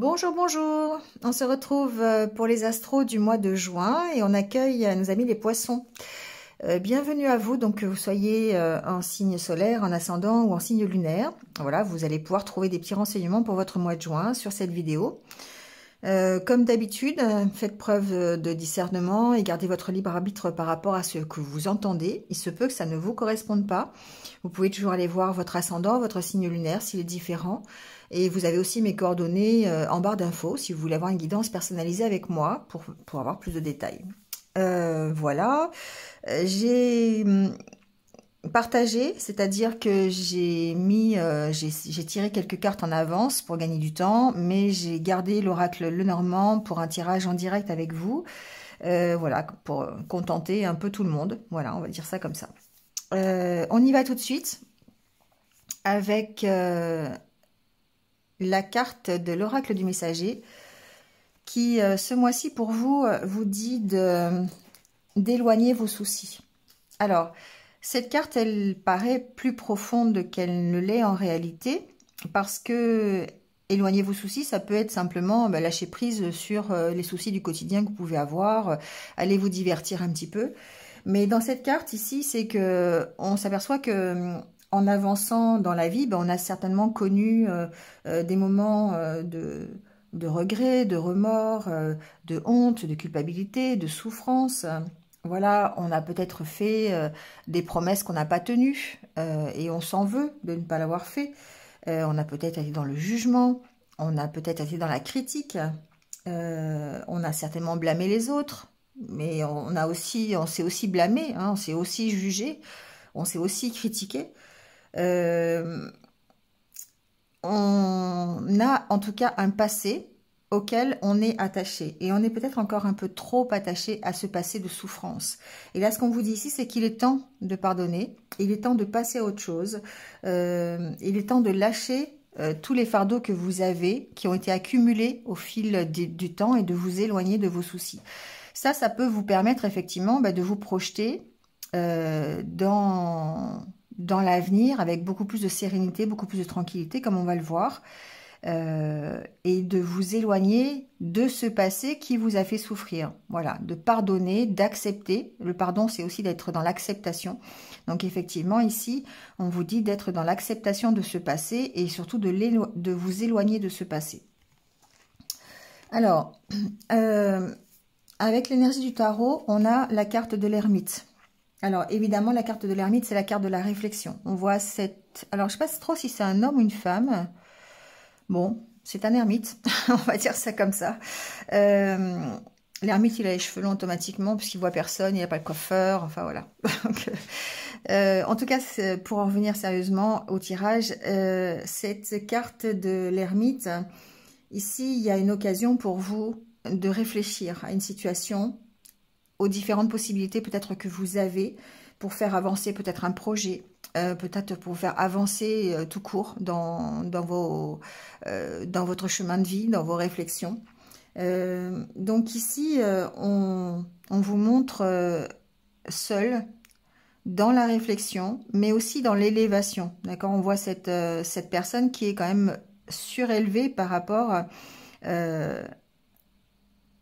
Bonjour, bonjour. On se retrouve pour les astros du mois de juin et on accueille nos amis les poissons. Bienvenue à vous, donc que vous soyez en signe solaire, en ascendant ou en signe lunaire. Voilà, vous allez pouvoir trouver des petits renseignements pour votre mois de juin sur cette vidéo. Comme d'habitude, faites preuve de discernement et gardez votre libre arbitre par rapport à ce que vous entendez. Il se peut que ça ne vous corresponde pas. Vous pouvez toujours aller voir votre ascendant, votre signe lunaire s'il est différent. Et vous avez aussi mes coordonnées en barre d'infos si vous voulez avoir une guidance personnalisée avec moi pour avoir plus de détails. Voilà, j'ai partagé, c'est-à-dire que j'ai tiré quelques cartes en avance pour gagner du temps, mais j'ai gardé l'oracle Lenormand pour un tirage en direct avec vous, voilà, pour contenter un peu tout le monde. Voilà, on va dire ça comme ça. On y va tout de suite avec la carte de l'oracle du messager qui, ce mois-ci, pour vous, vous dit d'éloigner vos soucis. Alors, cette carte, elle paraît plus profonde qu'elle ne l'est en réalité, parce que éloigner vos soucis, ça peut être simplement lâcher prise sur les soucis du quotidien que vous pouvez avoir, aller vous divertir un petit peu. Mais dans cette carte ici, c'est que on s'aperçoit que en avançant dans la vie, on a certainement connu des moments de regret, de remords, de honte, de culpabilité, de souffrance. Voilà, on a peut-être fait des promesses qu'on n'a pas tenues et on s'en veut de ne pas l'avoir fait. On a peut-être été dans le jugement, on a peut-être été dans la critique, on a certainement blâmé les autres, mais on s'est aussi blâmé, hein, on s'est aussi jugé, on s'est aussi critiqué. On a en tout cas un passé auquel on est attaché. Et on est peut-être encore un peu trop attaché à ce passé de souffrance. Et là, ce qu'on vous dit ici, c'est qu'il est temps de pardonner. Il est temps de passer à autre chose. Il est temps de lâcher tous les fardeaux que vous avez, qui ont été accumulés au fil du temps et de vous éloigner de vos soucis. Ça peut vous permettre effectivement de vous projeter dans l'avenir avec beaucoup plus de sérénité, beaucoup plus de tranquillité, comme on va le voir. Et de vous éloigner de ce passé qui vous a fait souffrir. Voilà, de pardonner, d'accepter. Le pardon, c'est aussi d'être dans l'acceptation. Donc effectivement, ici, on vous dit d'être dans l'acceptation de ce passé et surtout de vous éloigner de ce passé. Alors, avec l'énergie du tarot, on a la carte de l'ermite. Alors, évidemment, la carte de l'ermite, c'est la carte de la réflexion. On voit cette... Alors, je ne sais pas trop si c'est un homme ou une femme. Bon, c'est un ermite, on va dire ça comme ça. L'ermite, il a les cheveux longs automatiquement, puisqu'il voit personne, il n'a pas le coiffeur, enfin voilà. Donc, en tout cas, pour en revenir sérieusement au tirage, cette carte de l'ermite, ici, il y a une occasion pour vous de réfléchir à une situation, aux différentes possibilités peut-être que vous avez pour faire avancer peut-être un projet, peut-être pour faire avancer tout court dans votre chemin de vie, dans vos réflexions. Donc ici, on vous montre seul dans la réflexion, mais aussi dans l'élévation. D'accord, on voit cette personne qui est quand même surélevée par rapport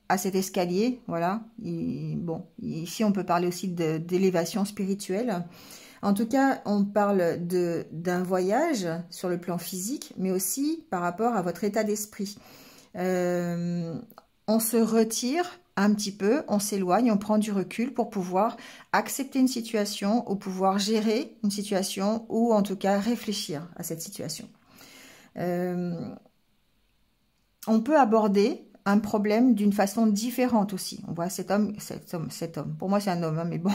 à cet escalier. Voilà. Bon, ici, on peut parler aussi d'élévation spirituelle. En tout cas, on parle d'un voyage sur le plan physique, mais aussi par rapport à votre état d'esprit. On se retire un petit peu, on s'éloigne, on prend du recul pour pouvoir accepter une situation ou pouvoir gérer une situation ou en tout cas réfléchir à cette situation. On peut aborder un problème d'une façon différente aussi. On voit cet homme, pour moi c'est un homme, hein, mais bon,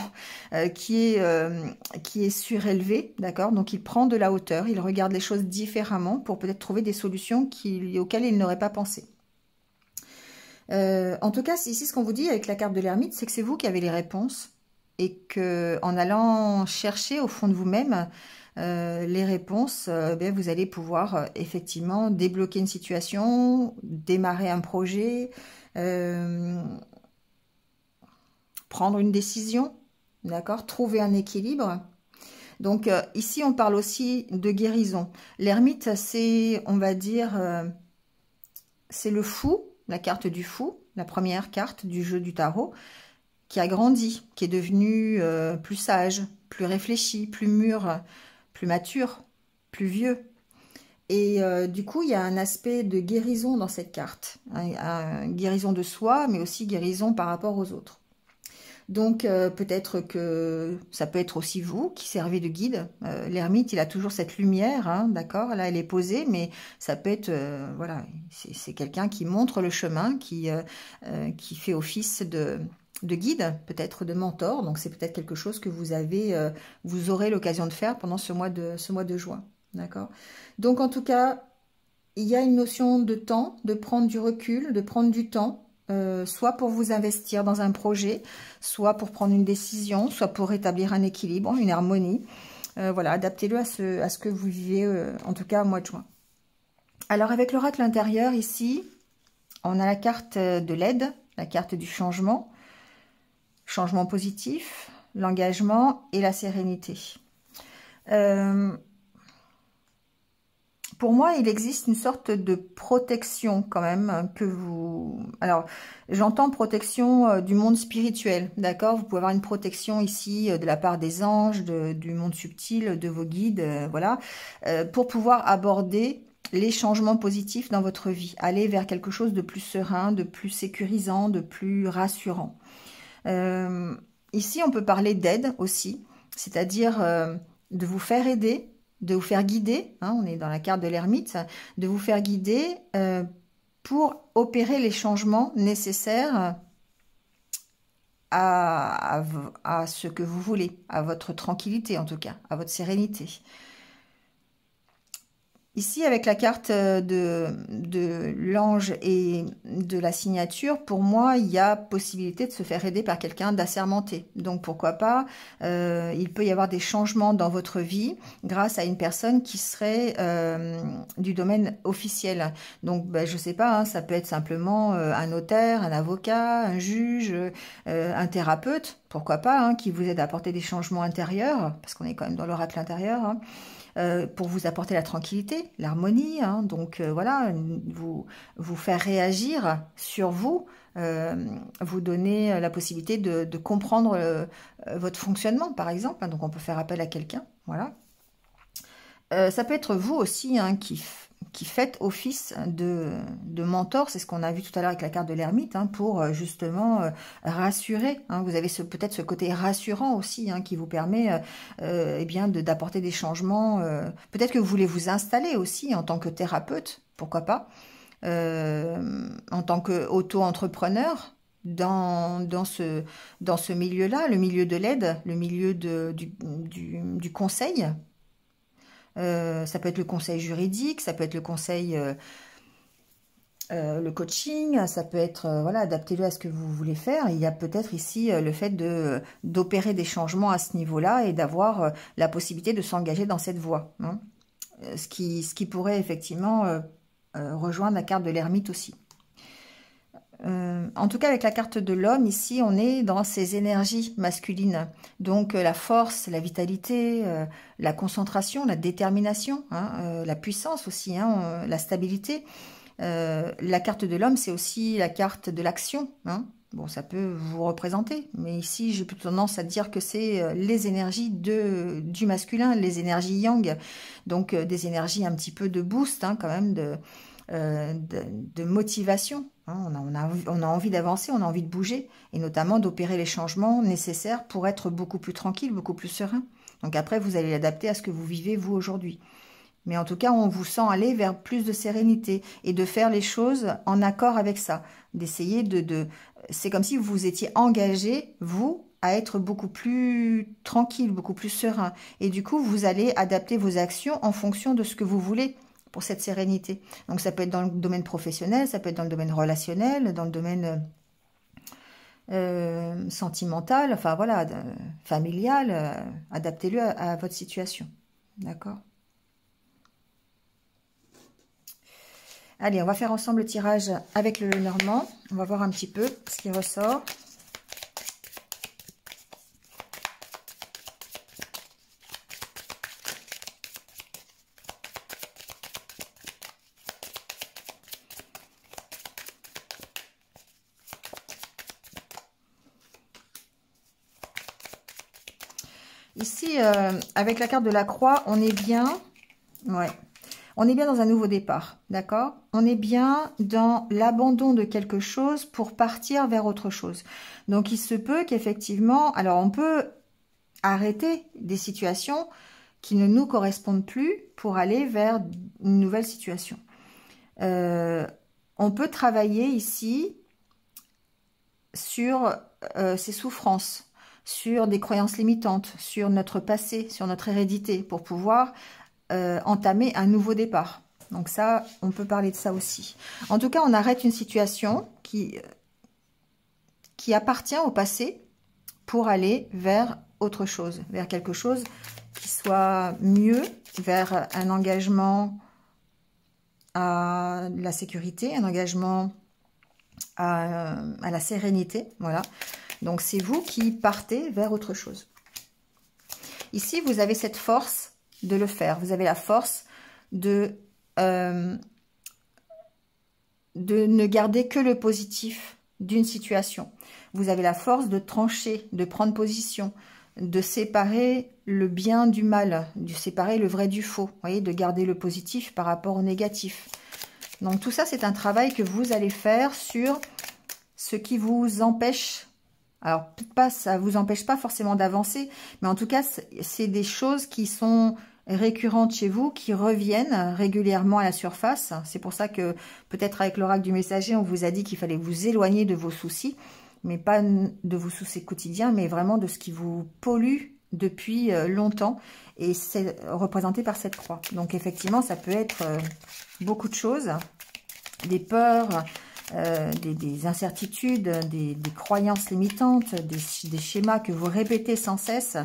qui est surélevé, d'accord. Donc il prend de la hauteur, il regarde les choses différemment pour peut-être trouver des solutions auxquelles il n'aurait pas pensé. En tout cas, ici ce qu'on vous dit avec la carte de l'ermite, c'est que c'est vous qui avez les réponses et que en allant chercher au fond de vous-même les réponses, vous allez pouvoir effectivement débloquer une situation, démarrer un projet, prendre une décision, d'accord, trouver un équilibre. Donc ici, on parle aussi de guérison. L'ermite, c'est, on va dire, c'est le fou, la carte du fou, la première carte du jeu du tarot, qui a grandi, qui est devenu plus sage, plus réfléchi, plus mûr, plus mature, plus vieux. Et du coup, il y a un aspect de guérison dans cette carte. Guérison de soi, mais aussi guérison par rapport aux autres. Donc, peut-être que ça peut être aussi vous qui servez de guide. L'ermite, il a toujours cette lumière, hein, d'accord? Là, elle est posée, mais ça peut être, voilà, c'est quelqu'un qui montre le chemin, qui fait office de guide, peut-être de mentor. Donc, c'est peut-être quelque chose que vous aurez l'occasion de faire pendant ce mois de juin, d'accord? Donc, en tout cas, il y a une notion de temps, de prendre du recul, de prendre du temps, soit pour vous investir dans un projet, soit pour prendre une décision, soit pour rétablir un équilibre, une harmonie. Voilà, adaptez-le à ce que vous vivez, en tout cas au mois de juin. Alors avec l'oracle intérieur ici, on a la carte de l'aide, la carte du changement, changement positif, l'engagement et la sérénité. Pour moi, il existe une sorte de protection quand même que vous... Alors, j'entends protection du monde spirituel, d'accord? Vous pouvez avoir une protection ici de la part des anges, du monde subtil, de vos guides, voilà, pour pouvoir aborder les changements positifs dans votre vie, aller vers quelque chose de plus serein, de plus sécurisant, de plus rassurant. Ici, on peut parler d'aide aussi, c'est-à-dire de vous faire aider, de vous faire guider, hein, on est dans la carte de l'ermite, de vous faire guider pour opérer les changements nécessaires à ce que vous voulez, à votre tranquillité en tout cas, à votre sérénité. Ici, avec la carte de l'ange et de la signature, pour moi, il y a possibilité de se faire aider par quelqu'un d'assermenté. Donc, pourquoi pas, il peut y avoir des changements dans votre vie grâce à une personne qui serait du domaine officiel. Donc, ben, je ne sais pas, hein, ça peut être simplement un notaire, un avocat, un juge, un thérapeute, pourquoi pas, hein, qui vous aide à apporter des changements intérieurs, parce qu'on est quand même dans l'oracle intérieur, hein. Pour vous apporter la tranquillité, l'harmonie, hein, donc voilà, vous faire réagir sur vous, vous donner la possibilité de comprendre votre fonctionnement, par exemple, hein, donc on peut faire appel à quelqu'un, voilà. Ça peut être vous aussi hein, qui faites office de mentor, c'est ce qu'on a vu tout à l'heure avec la carte de l'ermite, hein, pour justement rassurer. Hein, vous avez peut-être ce côté rassurant aussi hein, qui vous permet eh bien d'apporter des changements. Peut-être que vous voulez vous installer aussi en tant que thérapeute, pourquoi pas, en tant qu'auto-entrepreneur. Dans ce milieu-là, le milieu de l'aide, le milieu du conseil. Ça peut être le conseil juridique, ça peut être le conseil, le coaching, ça peut être, voilà, adaptez-le à ce que vous voulez faire. Il y a peut-être ici le fait d'opérer des changements à ce niveau-là et d'avoir la possibilité de s'engager dans cette voie. Hein. Ce qui pourrait effectivement rejoindre la carte de l'ermite aussi. En tout cas, avec la carte de l'homme, ici, on est dans ces énergies masculines. Donc, la force, la vitalité, la concentration, la détermination, hein, la puissance aussi, hein, la stabilité. La carte de l'homme, c'est aussi la carte de l'action. Hein. Bon, ça peut vous représenter, mais ici, j'ai plutôt tendance à dire que c'est les énergies du masculin, les énergies yang. Donc, des énergies un petit peu de boost, hein, quand même, de motivation. Hein, on a envie d'avancer, on a envie de bouger, et notamment d'opérer les changements nécessaires pour être beaucoup plus tranquille, beaucoup plus serein. Donc après, vous allez l'adapter à ce que vous vivez, vous, aujourd'hui. Mais en tout cas, on vous sent aller vers plus de sérénité et de faire les choses en accord avec ça. D'essayer c'est comme si vous vous étiez engagé, vous, à être beaucoup plus tranquille, beaucoup plus serein. Et du coup, vous allez adapter vos actions en fonction de ce que vous voulez pour cette sérénité. Donc ça peut être dans le domaine professionnel, ça peut être dans le domaine relationnel, dans le domaine sentimental, enfin voilà, familial, adaptez-le à votre situation. D'accord ? Allez, on va faire ensemble le tirage avec le Lenormand. On va voir un petit peu ce qui ressort. Ici, avec la carte de la croix, on est bien, ouais, on est bien dans un nouveau départ, d'accord? On est bien dans l'abandon de quelque chose pour partir vers autre chose. Donc, il se peut qu'effectivement, alors on peut arrêter des situations qui ne nous correspondent plus pour aller vers une nouvelle situation. On peut travailler ici sur ses souffrances, sur des croyances limitantes, sur notre passé, sur notre hérédité, pour pouvoir entamer un nouveau départ. Donc ça, on peut parler de ça aussi. En tout cas, on arrête une situation qui appartient au passé pour aller vers autre chose, vers quelque chose qui soit mieux, vers un engagement à la sécurité, un engagement à la sérénité, voilà. Donc, c'est vous qui partez vers autre chose. Ici, vous avez cette force de le faire. Vous avez la force de ne garder que le positif d'une situation. Vous avez la force de trancher, de prendre position, de séparer le bien du mal, de séparer le vrai du faux. Vous voyez, de garder le positif par rapport au négatif. Donc, tout ça, c'est un travail que vous allez faire sur ce qui vous empêche. Alors, pas, ça ne vous empêche pas forcément d'avancer, mais en tout cas, c'est des choses qui sont récurrentes chez vous, qui reviennent régulièrement à la surface. C'est pour ça que, peut-être avec l'oracle du messager, on vous a dit qu'il fallait vous éloigner de vos soucis, mais pas de vos soucis quotidiens, mais vraiment de ce qui vous pollue depuis longtemps, et c'est représenté par cette croix. Donc, effectivement, ça peut être beaucoup de choses, des peurs, des incertitudes, des croyances limitantes, des schémas que vous répétez sans cesse,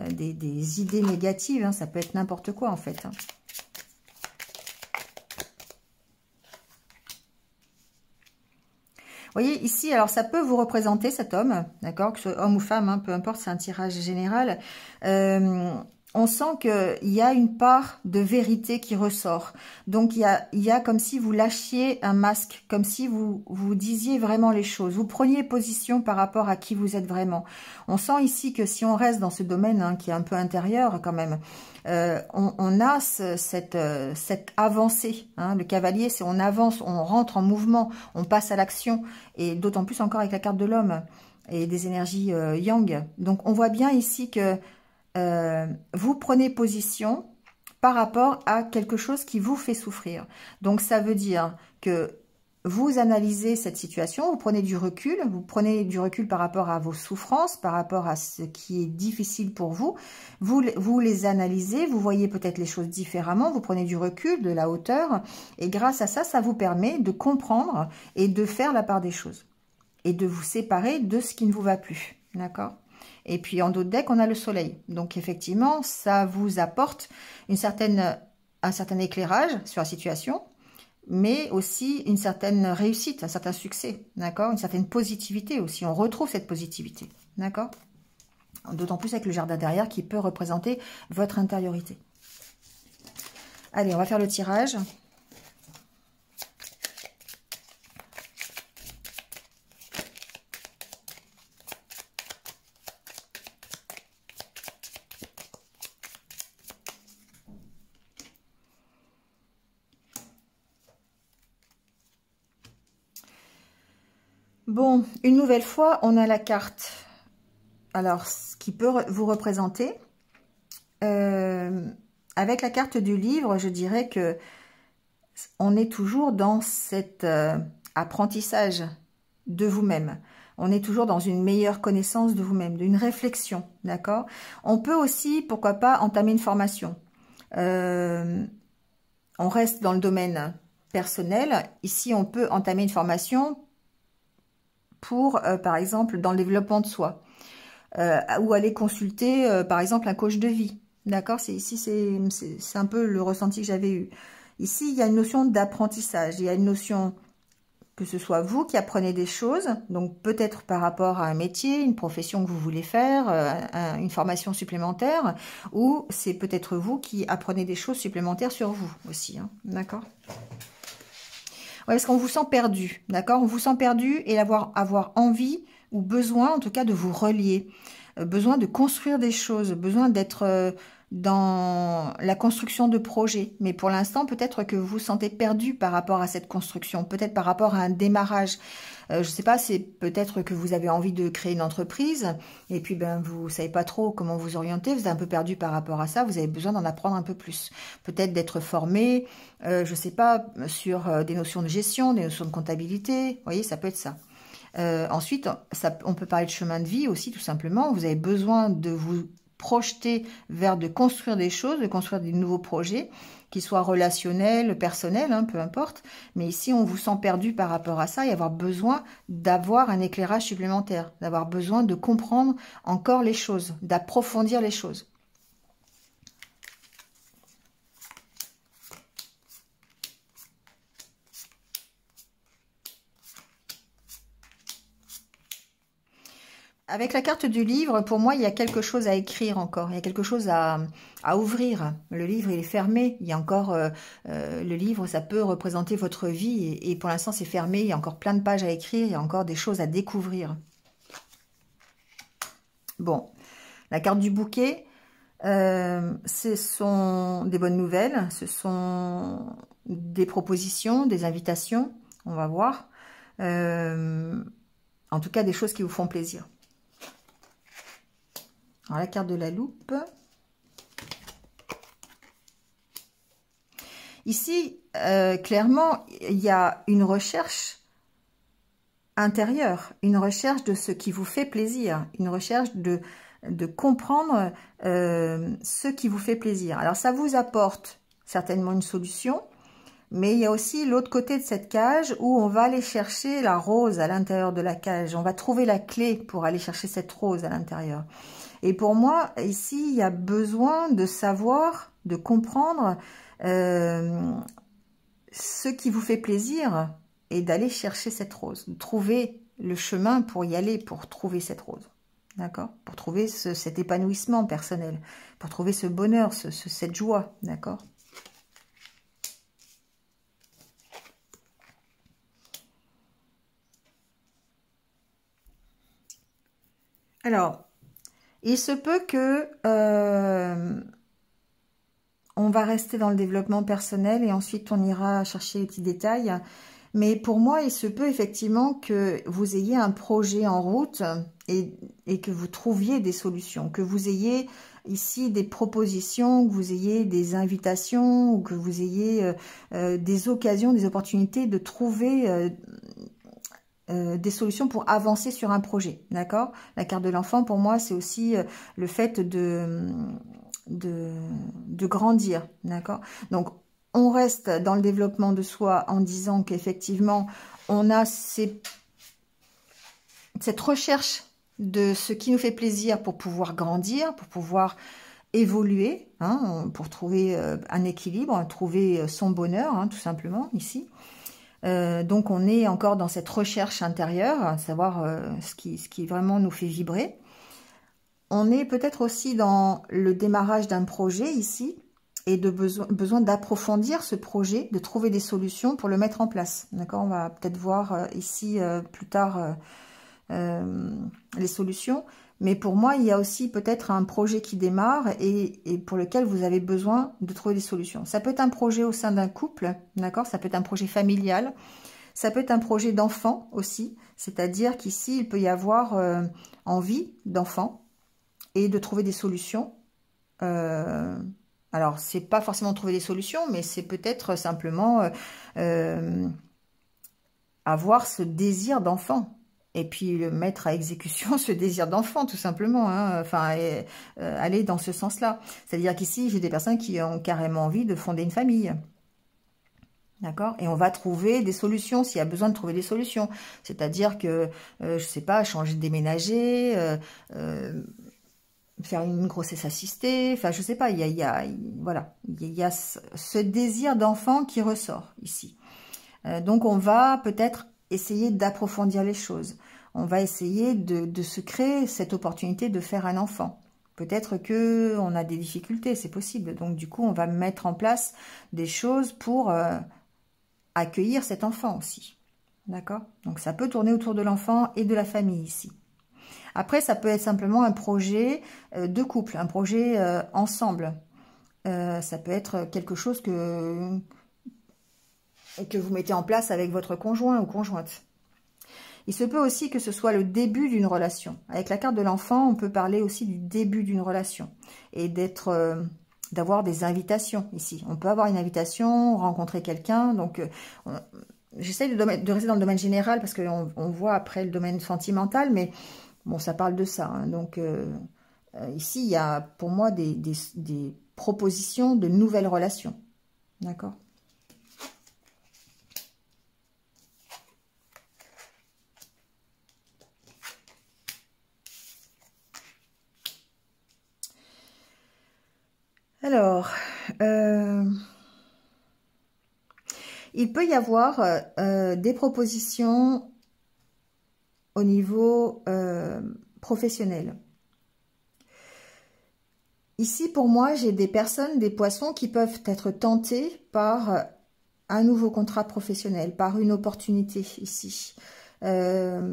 des idées négatives, hein, ça peut être n'importe quoi en fait. Vous voyez ici, alors ça peut vous représenter cet homme, d'accord, que ce soit homme ou femme, hein, peu importe, c'est un tirage général. On sent qu'il y a une part de vérité qui ressort. Donc, il y a comme si vous lâchiez un masque, comme si vous disiez vraiment les choses. Vous preniez position par rapport à qui vous êtes vraiment. On sent ici que si on reste dans ce domaine hein, qui est un peu intérieur quand même, on a cette avancée. Hein. Le cavalier, c'est on avance, on rentre en mouvement, on passe à l'action. Et d'autant plus encore avec la carte de l'homme et des énergies yang. Donc, on voit bien ici que vous prenez position par rapport à quelque chose qui vous fait souffrir. Donc, ça veut dire que vous analysez cette situation, vous prenez du recul par rapport à vos souffrances, par rapport à ce qui est difficile pour vous. Vous les analysez, vous voyez peut-être les choses différemment, vous prenez du recul, de la hauteur, et grâce à ça, ça vous permet de comprendre et de faire la part des choses. Et de vous séparer de ce qui ne vous va plus. D'accord ? Et puis, en d'autres decks, on a le soleil. Donc, effectivement, ça vous apporte un certain éclairage sur la situation, mais aussi une certaine réussite, un certain succès, d'accord? Une certaine positivité aussi. On retrouve cette positivité, d'accord? D'autant plus avec le jardin derrière qui peut représenter votre intériorité. Allez, on va faire le tirage. Bon, une nouvelle fois, on a la carte. Alors, ce qui peut vous représenter, avec la carte du livre, je dirais que on est toujours dans cet apprentissage de vous-même. On est toujours dans une meilleure connaissance de vous-même, d'une réflexion, d'accord? On peut aussi, pourquoi pas, entamer une formation. On reste dans le domaine personnel. Ici, on peut entamer une formation pour, par exemple, dans le développement de soi, ou aller consulter, par exemple, un coach de vie. D'accord? Ici, c'est un peu le ressenti que j'avais eu. Ici, il y a une notion d'apprentissage. Il y a une notion que ce soit vous qui apprenez des choses, donc peut-être par rapport à un métier, une profession que vous voulez faire, une formation supplémentaire, ou c'est peut-être vous qui apprenez des choses supplémentaires sur vous aussi. Hein, d'accord? Ouais, parce qu'on vous sent perdu, d'accord? On vous sent perdu et avoir envie ou besoin en tout cas de vous relier, besoin de construire des choses, besoin d'être dans la construction de projets. Mais pour l'instant, peut-être que vous vous sentez perdu par rapport à cette construction, peut-être par rapport à un démarrage. Je ne sais pas, c'est peut-être que vous avez envie de créer une entreprise et puis ben vous savez pas trop comment vous orienter, vous êtes un peu perdu par rapport à ça, vous avez besoin d'en apprendre un peu plus. Peut-être d'être formé, je ne sais pas, sur des notions de gestion, des notions de comptabilité, vous voyez, ça peut être ça. Ensuite, on peut parler de chemin de vie aussi, tout simplement. Vous avez besoin de vous projeter vers de construire des choses, de construire des nouveaux projets, qu'ils soient relationnels, personnels, hein, peu importe. Mais ici, on vous sent perdu par rapport à ça et avoir besoin d'avoir un éclairage supplémentaire, d'avoir besoin de comprendre encore les choses, d'approfondir les choses. Avec la carte du livre, pour moi, il y a quelque chose à écrire encore. Il y a quelque chose à ouvrir. Le livre, il est fermé. Il y a encore... le livre, ça peut représenter votre vie. Et pour l'instant, c'est fermé. Il y a encore plein de pages à écrire. Il y a encore des choses à découvrir. Bon. La carte du bouquet, ce sont des bonnes nouvelles. Ce sont des propositions, des invitations. On va voir. En tout cas, des choses qui vous font plaisir. Alors, la carte de la loupe. Ici, clairement, il y a une recherche intérieure, une recherche de ce qui vous fait plaisir, une recherche de comprendre ce qui vous fait plaisir. Alors, ça vous apporte certainement une solution, mais il y a aussi l'autre côté de cette cage où on va aller chercher la rose à l'intérieur de la cage. On va trouver la clé pour aller chercher cette rose à l'intérieur. Et pour moi, ici, il y a besoin de savoir, de comprendre ce qui vous fait plaisir et d'aller chercher cette rose. De trouver le chemin pour y aller, pour trouver cette rose. D'accord? Pour trouver cet épanouissement personnel, pour trouver ce bonheur, cette joie. D'accord? Alors, il se peut que on va rester dans le développement personnel et ensuite on ira chercher les petits détails. Mais pour moi, il se peut effectivement que vous ayez un projet en route et que vous trouviez des solutions, que vous ayez ici des propositions, que vous ayez des invitations ou que vous ayez des occasions, des opportunités de trouver des solutions pour avancer sur un projet, d'accord? La carte de l'enfant, pour moi, c'est aussi le fait de grandir, d'accord? Donc, on reste dans le développement de soi en disant qu'effectivement, on a cette recherche de ce qui nous fait plaisir pour pouvoir grandir, pour pouvoir évoluer, hein, pour trouver un équilibre, trouver son bonheur, hein, tout simplement, ici. Donc on est encore dans cette recherche intérieure, savoir ce qui vraiment nous fait vibrer. On est peut-être aussi dans le démarrage d'un projet ici et de besoin d'approfondir ce projet, de trouver des solutions pour le mettre en place. D'accord? On va peut-être voir ici plus tard les solutions. Mais pour moi, il y a aussi peut-être un projet qui démarre et pour lequel vous avez besoin de trouver des solutions. Ça peut être un projet au sein d'un couple, d'accord? Ça peut être un projet familial. Ça peut être un projet d'enfant aussi. C'est-à-dire qu'ici, il peut y avoir envie d'enfant et de trouver des solutions. Alors, c'est pas forcément trouver des solutions, mais c'est peut-être simplement avoir ce désir d'enfant. Et puis mettre à exécution ce désir d'enfant, tout simplement. Hein. Enfin, aller dans ce sens-là. C'est-à-dire qu'ici, j'ai des personnes qui ont carrément envie de fonder une famille. D'accord? Et on va trouver des solutions s'il y a besoin de trouver des solutions. C'est-à-dire que, je sais pas, changer de déménager, faire une grossesse assistée, enfin, je sais pas, voilà, il y a ce désir d'enfant qui ressort ici. Donc, on va peut-être essayer d'approfondir les choses. On va essayer de se créer cette opportunité de faire un enfant. Peut-être que on a des difficultés, c'est possible. Donc, du coup, on va mettre en place des choses pour accueillir cet enfant aussi. D'accord? Donc, ça peut tourner autour de l'enfant et de la famille ici. Après, ça peut être simplement un projet de couple, un projet ensemble. Ça peut être quelque chose que vous mettez en place avec votre conjoint ou conjointe. Il se peut aussi que ce soit le début d'une relation. Avec la carte de l'enfant, on peut parler aussi du début d'une relation et d'avoir des invitations ici. On peut avoir une invitation, rencontrer quelqu'un. Donc, j'essaie de rester dans le domaine général parce qu'on voit après le domaine sentimental, mais bon, ça parle de ça. Hein. Donc, ici, il y a pour moi des propositions de nouvelles relations. D'accord ? Alors, il peut y avoir des propositions au niveau professionnel. Ici, pour moi, j'ai des personnes, des poissons qui peuvent être tentés par un nouveau contrat professionnel, par une opportunité ici,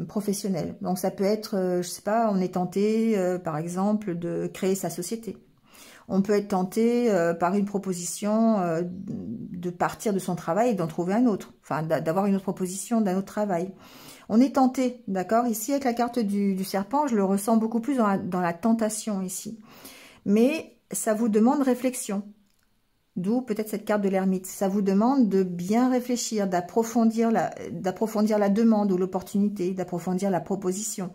professionnelle. Donc, ça peut être, je sais pas, on est tenté, par exemple, de créer sa société. On peut être tenté par une proposition de partir de son travail et d'en trouver un autre. Enfin, d'avoir une autre proposition d'un autre travail. On est tenté, d'accord? Ici, avec la carte du serpent, je le ressens beaucoup plus dans la tentation ici. Mais ça vous demande réflexion. D'où peut-être cette carte de l'ermite. Ça vous demande de bien réfléchir, d'approfondir la demande ou l'opportunité, d'approfondir la proposition.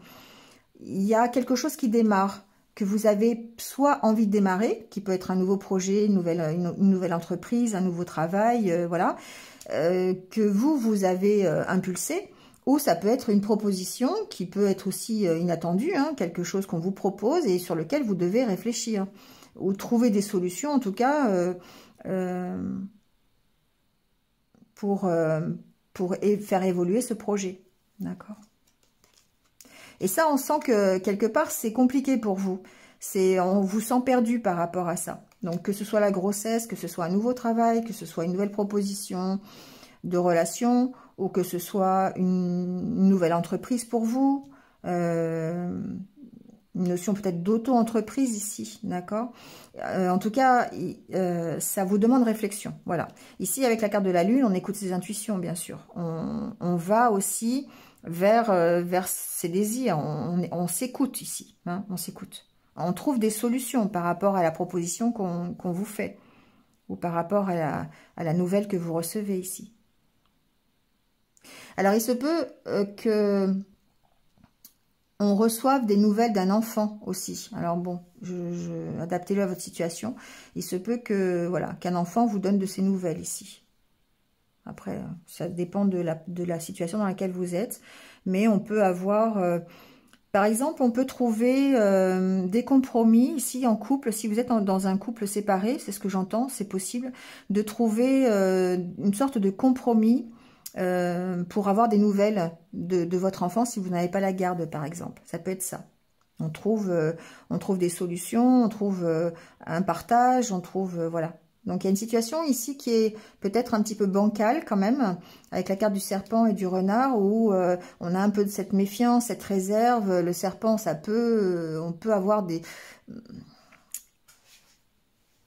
Il y a quelque chose qui démarre, que vous avez soit envie de démarrer, qui peut être un nouveau projet, une nouvelle entreprise, un nouveau travail, voilà, que vous avez impulsé, ou ça peut être une proposition qui peut être aussi inattendue, hein, quelque chose qu'on vous propose et sur lequel vous devez réfléchir, ou trouver des solutions, en tout cas, pour faire évoluer ce projet. D'accord ? Et ça, on sent que quelque part, c'est compliqué pour vous. On vous sent perdu par rapport à ça. Donc, que ce soit la grossesse, que ce soit un nouveau travail, que ce soit une nouvelle proposition de relation, ou que ce soit une nouvelle entreprise pour vous, une notion peut-être d'auto-entreprise ici, d'accord? En tout cas, ça vous demande réflexion, voilà. Ici, avec la carte de la Lune, on écoute ses intuitions, bien sûr. On va aussi vers ses désirs, on s'écoute ici, hein, on s'écoute. On trouve des solutions par rapport à la proposition qu'on vous fait, ou par rapport à la nouvelle que vous recevez ici. Alors, il se peut que on reçoive des nouvelles d'un enfant aussi. Alors bon, adaptez-le à votre situation. Il se peut que voilà, qu'un enfant vous donne de ses nouvelles ici. Après, ça dépend de la situation dans laquelle vous êtes. Mais on peut avoir... par exemple, on peut trouver des compromis ici en couple. Si vous êtes dans un couple séparé, c'est ce que j'entends, c'est possible de trouver une sorte de compromis pour avoir des nouvelles de votre enfant si vous n'avez pas la garde, par exemple. Ça peut être ça. On trouve des solutions, on trouve un partage, on trouve... voilà. Donc, il y a une situation ici qui est peut-être un petit peu bancale quand même, avec la carte du serpent et du renard, où on a un peu de cette méfiance, cette réserve. Le serpent, on peut avoir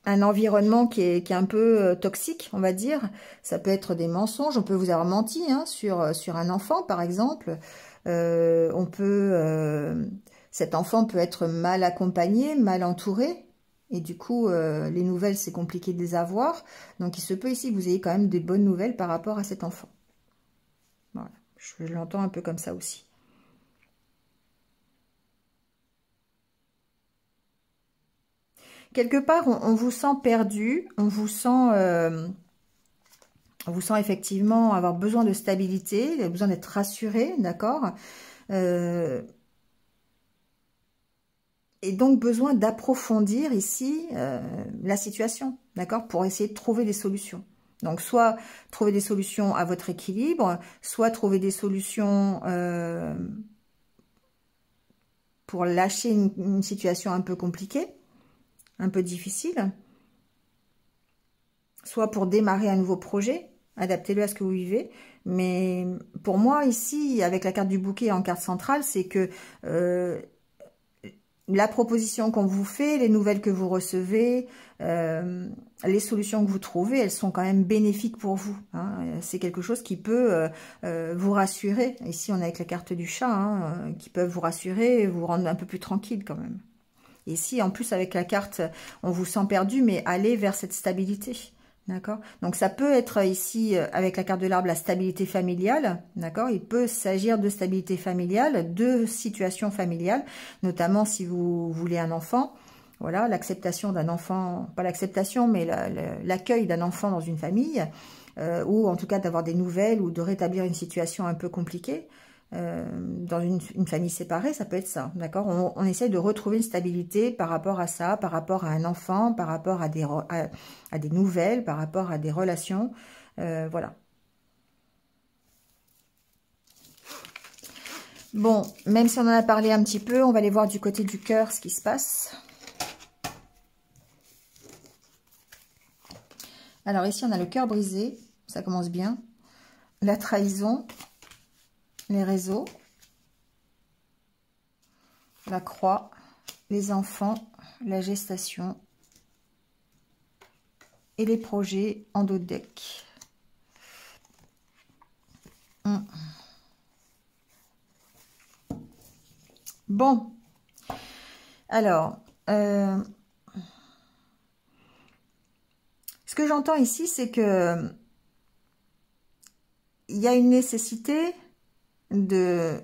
un environnement qui est un peu toxique, on va dire. Ça peut être des mensonges, on peut vous avoir menti hein, sur un enfant, par exemple. Cet enfant peut être mal accompagné, mal entouré. Et du coup, les nouvelles, c'est compliqué de les avoir. Donc, il se peut ici que vous ayez quand même des bonnes nouvelles par rapport à cet enfant. Voilà, je l'entends un peu comme ça aussi. Quelque part, on vous sent perdu, on vous sent effectivement avoir besoin de stabilité, besoin d'être rassuré, d'accord et donc besoin d'approfondir ici la situation, d'accord, pour essayer de trouver des solutions. Donc, soit trouver des solutions à votre équilibre, soit trouver des solutions pour lâcher une situation un peu compliquée, un peu difficile, soit pour démarrer un nouveau projet, Adaptez-le à ce que vous vivez. Mais pour moi, ici, avec la carte du bouquet en carte centrale, c'est que la proposition qu'on vous fait, les nouvelles que vous recevez, les solutions que vous trouvez, elles sont quand même bénéfiques pour vous. Hein. C'est quelque chose qui peut vous rassurer. Ici, on est avec la carte du chat, hein, qui peuvent vous rassurer et vous rendre un peu plus tranquille quand même. Et si, en plus, avec la carte, on vous sent perdu, mais allez vers cette stabilité. D'accord. Donc, ça peut être ici, avec la carte de l'arbre, la stabilité familiale. D'accord. Il peut s'agir de stabilité familiale, de situation familiale, notamment si vous voulez un enfant. Voilà, l'acceptation d'un enfant, pas l'acceptation, mais l'accueil d'un enfant dans une famille, ou en tout cas d'avoir des nouvelles ou de rétablir une situation un peu compliquée. Dans une famille séparée, ça peut être ça, d'accord. On essaie de retrouver une stabilité par rapport à ça, par rapport à un enfant, par rapport à des nouvelles, par rapport à des relations, voilà. Bon, même si on en a parlé un petit peu, on va aller voir du côté du cœur ce qui se passe. Alors ici, on a le cœur brisé, ça commence bien. La trahison, les réseaux, la croix, les enfants, la gestation et les projets en dos de deck. Bon, alors, ce que j'entends ici, c'est que il y a une nécessité de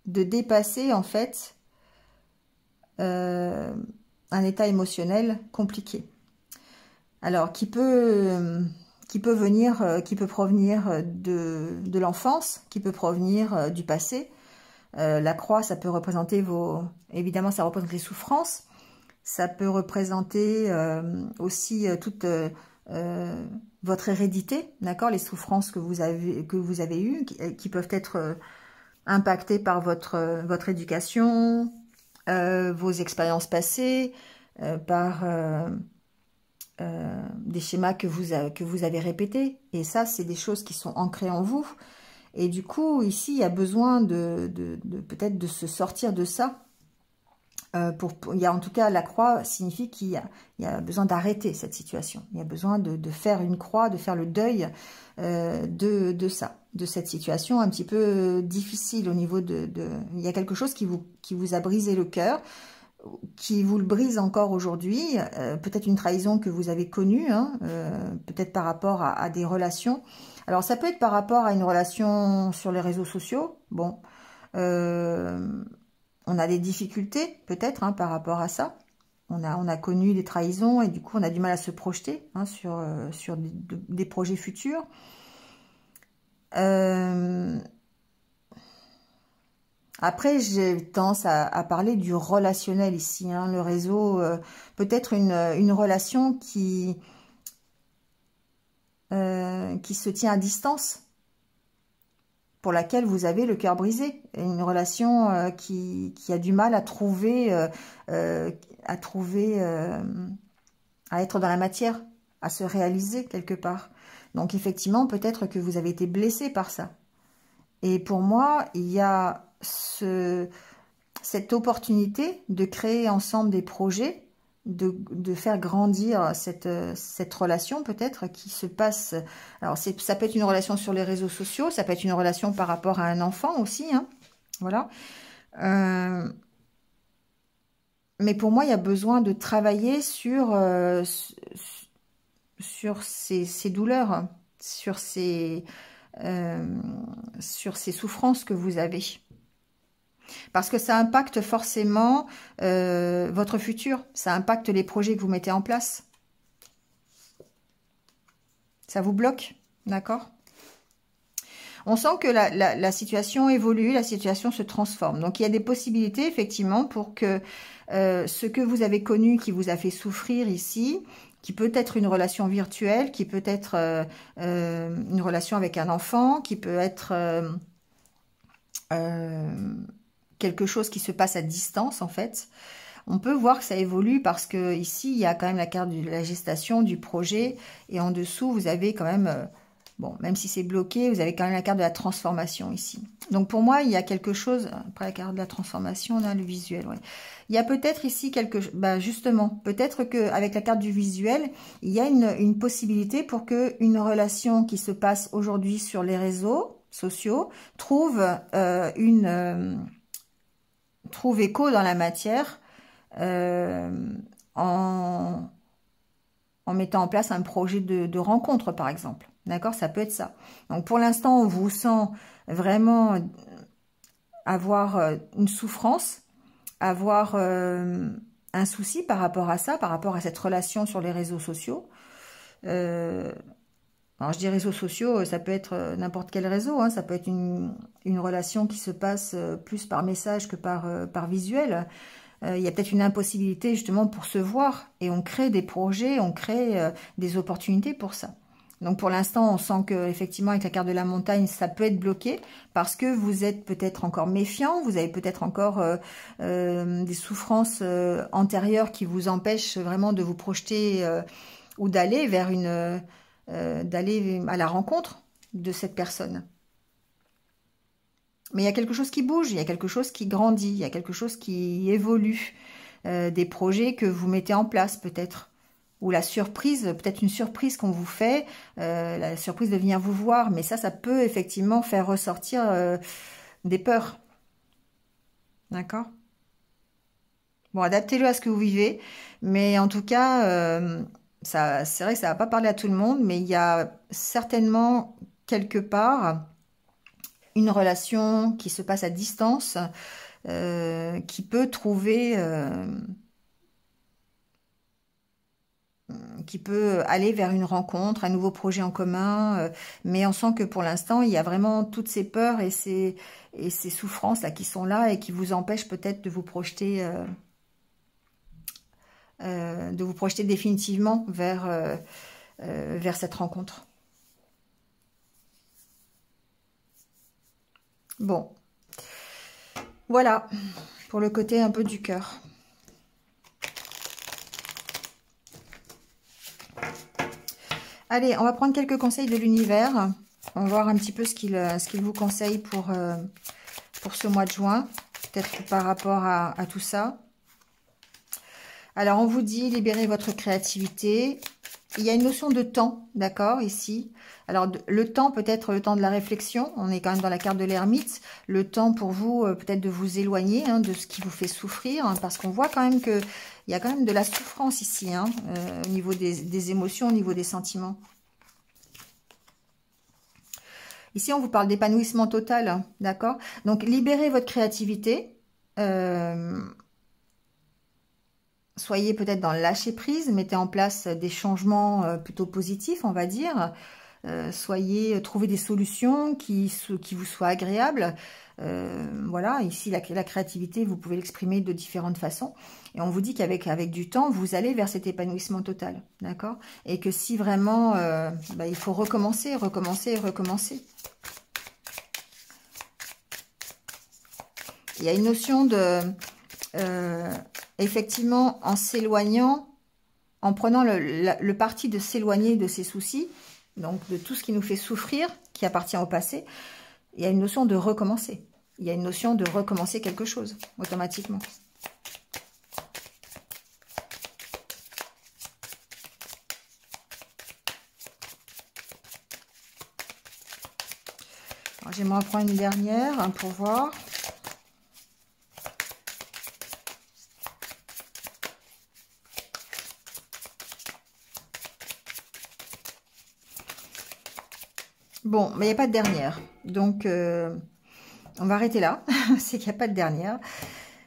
dépasser en fait un état émotionnel compliqué. Alors qui peut venir, qui peut provenir de l'enfance, qui peut provenir du passé. La croix, ça peut représenter évidemment, ça représente les souffrances. Ça peut représenter aussi toute votre hérédité, d'accord, les souffrances que vous avez eues, qui peuvent être impactées par votre éducation, vos expériences passées, par des schémas que vous avez répétés. Et ça, c'est des choses qui sont ancrées en vous. Et du coup, ici, il y a besoin peut-être de se sortir de ça. Il y a en tout cas, la croix signifie qu'il y a besoin d'arrêter cette situation. Il y a besoin de faire une croix, de faire le deuil de ça, de cette situation un petit peu difficile au niveau il y a quelque chose qui vous a brisé le cœur, qui vous le brise encore aujourd'hui, peut-être une trahison que vous avez connue, hein, peut-être par rapport à des relations. Alors ça peut être par rapport à une relation sur les réseaux sociaux, bon, on a des difficultés peut-être hein, par rapport à ça. On a connu des trahisons et du coup on a du mal à se projeter hein, sur des projets futurs. Après, j'ai tendance à parler du relationnel ici. Hein, le réseau, peut-être une relation qui se tient à distance, pour laquelle vous avez le cœur brisé. Une relation qui a du mal à trouver, à être dans la matière, à se réaliser quelque part. Donc effectivement, peut-être que vous avez été blessé par ça. Et pour moi, il y a cette opportunité de créer ensemble des projets, de faire grandir cette relation peut-être qui se passe. Alors ça peut être une relation sur les réseaux sociaux, ça peut être une relation par rapport à un enfant aussi, hein, voilà. Mais pour moi, il y a besoin de travailler sur ces douleurs, sur ces souffrances que vous avez. Parce que ça impacte forcément votre futur. Ça impacte les projets que vous mettez en place. Ça vous bloque, d'accord? On sent que la situation évolue, la situation se transforme. Donc, il y a des possibilités, effectivement, pour que ce que vous avez connu, qui vous a fait souffrir ici, qui peut être une relation virtuelle, qui peut être une relation avec un enfant, qui peut être quelque chose qui se passe à distance, en fait. on peut voir que ça évolue parce que ici, il y a quand même la carte de la gestation, du projet. Et en dessous, vous avez quand même, bon, même si c'est bloqué, vous avez quand même la carte de la transformation ici. Donc pour moi, il y a quelque chose, après la carte de la transformation, on a le visuel, ouais. Il y a peut-être ici quelque chose, bah justement, peut-être qu'avec la carte du visuel, il y a une possibilité pour qu'une relation qui se passe aujourd'hui sur les réseaux sociaux trouve trouve écho dans la matière en mettant en place un projet de rencontre, par exemple. D'accord? Ça peut être ça. Donc, pour l'instant, on vous sent vraiment avoir une souffrance, avoir un souci par rapport à ça, par rapport à cette relation sur les réseaux sociaux. Alors, je dis réseaux sociaux, ça peut être n'importe quel réseau, hein, ça peut être une relation qui se passe plus par message que par visuel. Il y a peut-être une impossibilité justement pour se voir et on crée des projets, on crée des opportunités pour ça. Donc pour l'instant, on sent que effectivement avec la carte de la montagne, ça peut être bloqué parce que vous êtes peut-être encore méfiant, vous avez peut-être encore des souffrances antérieures qui vous empêchent vraiment de vous projeter ou d'aller vers d'aller à la rencontre de cette personne. Mais il y a quelque chose qui bouge, il y a quelque chose qui grandit, il y a quelque chose qui évolue. Des projets que vous mettez en place peut-être. Ou la surprise, peut-être une surprise qu'on vous fait, la surprise de venir vous voir. Mais ça peut effectivement faire ressortir des peurs. D'accord? Bon, adaptez-le à ce que vous vivez. Mais en tout cas, c'est vrai que ça va pas parler à tout le monde, mais il y a certainement quelque part une relation qui se passe à distance, qui peut trouver, qui peut aller vers une rencontre, un nouveau projet en commun, mais on sent que pour l'instant, il y a vraiment toutes ces peurs et ces souffrances là qui sont là et qui vous empêchent peut-être de vous projeter définitivement vers cette rencontre. Bon, voilà, pour le côté un peu du cœur. Allez, on va prendre quelques conseils de l'univers. On va voir un petit peu ce qu'il vous conseille pour ce mois de juin, peut-être par rapport à tout ça. Alors, on vous dit, libérez votre créativité. Il y a une notion de temps, d'accord, ici. Alors, le temps, peut-être le temps de la réflexion. On est quand même dans la carte de l'ermite. Le temps pour vous, peut-être de vous éloigner de ce qui vous fait souffrir. Parce qu'on voit quand même qu'il y a quand même de la souffrance ici, au niveau des émotions, au niveau des sentiments. Ici, on vous parle d'épanouissement total, d'accord? Donc, libérez votre créativité. Soyez peut-être dans le lâcher prise, mettez en place des changements plutôt positifs, on va dire. Trouvez des solutions qui vous soient agréables. Voilà, ici la créativité, vous pouvez l'exprimer de différentes façons. Et on vous dit qu'avec du temps, vous allez vers cet épanouissement total, d'accord? Et que si vraiment, il faut recommencer, recommencer, recommencer. Il y a une notion de... effectivement, en s'éloignant, en prenant le parti de s'éloigner de ses soucis, donc de tout ce qui nous fait souffrir, qui appartient au passé, il y a une notion de recommencer. Il y a une notion de recommencer quelque chose, automatiquement. J'aimerais en prendre une dernière pour voir. Bon, mais il n'y a pas de dernière. Donc, on va arrêter là. C'est qu'il n'y a pas de dernière.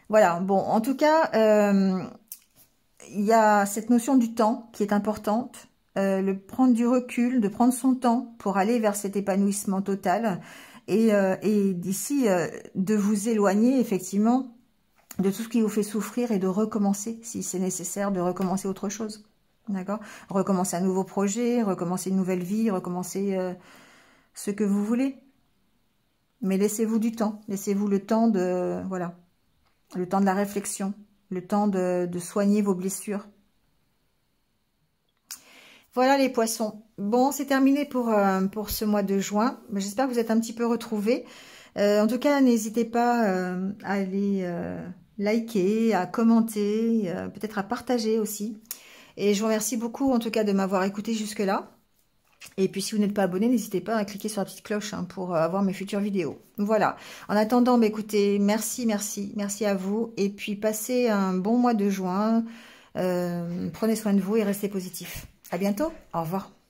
Voilà, bon, en tout cas, il y a cette notion du temps qui est importante. Le prendre du recul, de prendre son temps pour aller vers cet épanouissement total. Et d'ici, de vous éloigner, effectivement, de tout ce qui vous fait souffrir et de recommencer, si c'est nécessaire, de recommencer autre chose. D'accord? Recommencer un nouveau projet, recommencer une nouvelle vie, recommencer... ce que vous voulez, mais laissez-vous du temps, laissez-vous le temps de, voilà, le temps de la réflexion, le temps de soigner vos blessures. Voilà les poissons. Bon, c'est terminé pour ce mois de juin. J'espère que vous êtes un petit peu retrouvés. En tout cas, n'hésitez pas à aller liker, à commenter, peut-être à partager aussi. Et je vous remercie beaucoup en tout cas de m'avoir écouté jusque-là. Et puis si vous n'êtes pas abonné, n'hésitez pas à cliquer sur la petite cloche hein, pour avoir mes futures vidéos. Voilà. En attendant, bah, écoutez, merci à vous. Et puis passez un bon mois de juin. Prenez soin de vous et restez positifs. À bientôt. Au revoir.